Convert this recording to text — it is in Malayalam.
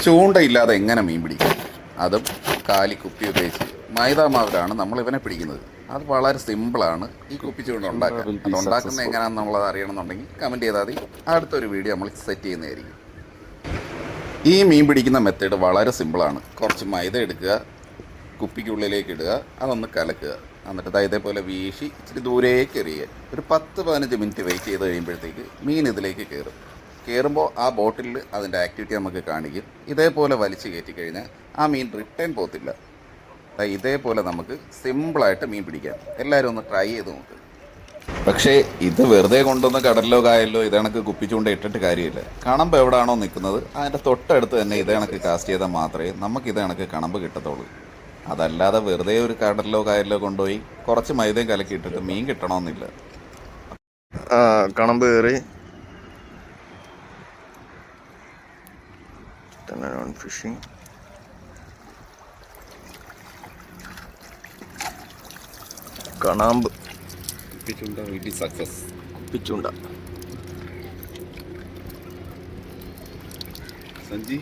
ചൂണ്ടയില്ലാതെ എങ്ങനെ മീൻ പിടിക്കും? അതും കാലി കുപ്പി ഉപയോഗിച്ച് മൈദ മാവിലാണ് നമ്മൾ ഇവനെ പിടിക്കുന്നത്. അത് വളരെ സിമ്പിളാണ് ഈ കുപ്പി ചൂണ്ട ഉണ്ടാക്കാൻ. അത് ഉണ്ടാക്കുന്നത് എങ്ങനെയാണെന്നുള്ളത് അറിയണമെന്നുണ്ടെങ്കിൽ കമൻറ്റ് ചെയ്താൽ മതി. അടുത്തൊരു വീഡിയോ നമ്മൾ സെറ്റ് ചെയ്യുന്നതായിരിക്കും. ഈ മീൻ പിടിക്കുന്ന മെത്തേഡ് വളരെ സിമ്പിളാണ്. കുറച്ച് മൈദ എടുക്കുക, കുപ്പിക്കുള്ളിലേക്ക് ഇടുക, അതൊന്ന് കലക്കുക, എന്നിട്ട് ഇതേപോലെ വീശി ഇച്ചിരി ദൂരേക്ക് എറിയുക. ഒരു 10-15 മിനിറ്റ് വെയിറ്റ് ചെയ്ത് കഴിയുമ്പോഴത്തേക്ക് മീൻ ഇതിലേക്ക് കയറുമ്പോൾ ആ ബോട്ടിലിൽ അതിൻ്റെ ആക്ടിവിറ്റി നമുക്ക് കാണിക്കും. ഇതേപോലെ വലിച്ച് കയറ്റി കഴിഞ്ഞാൽ ആ മീൻ റിട്ടേൺ പോകത്തില്ല. ഇതേപോലെ നമുക്ക് സിമ്പിളായിട്ട് മീൻ പിടിക്കാം. എല്ലാവരും ഒന്ന് ട്രൈ ചെയ്ത് നോക്ക്. പക്ഷേ ഇത് വെറുതെ കൊണ്ടുവന്ന് കടലിലോ കായലിലോ ഇതേണക്ക് കുപ്പിച്ചുകൊണ്ട് ഇട്ടിട്ട് കാര്യമില്ല. കണമ്പ് എവിടെയാണോ നിൽക്കുന്നത് അതിൻ്റെ തൊട്ടടുത്ത് തന്നെ ഇതേണക്ക് കാസ്റ്റ് ചെയ്താൽ മാത്രമേ നമുക്ക് ഇതേണക്ക് കണമ്പ് കിട്ടത്തുള്ളൂ. അതല്ലാതെ വെറുതെ ഒരു കടലിലോ കായലിലോ കൊണ്ടുപോയി കുറച്ച് മൈദയും കലക്കി ഇട്ടിട്ട് മീൻ കിട്ടണമെന്നില്ല. കണമ്പ് കയറി ഫിഷിംഗ്. കണാമ്പ് കുപ്പിച്ചുണ്ട വീട്ടിൽ സക്സസ്. കുപ്പിച്ചുണ്ട സഞ്ജി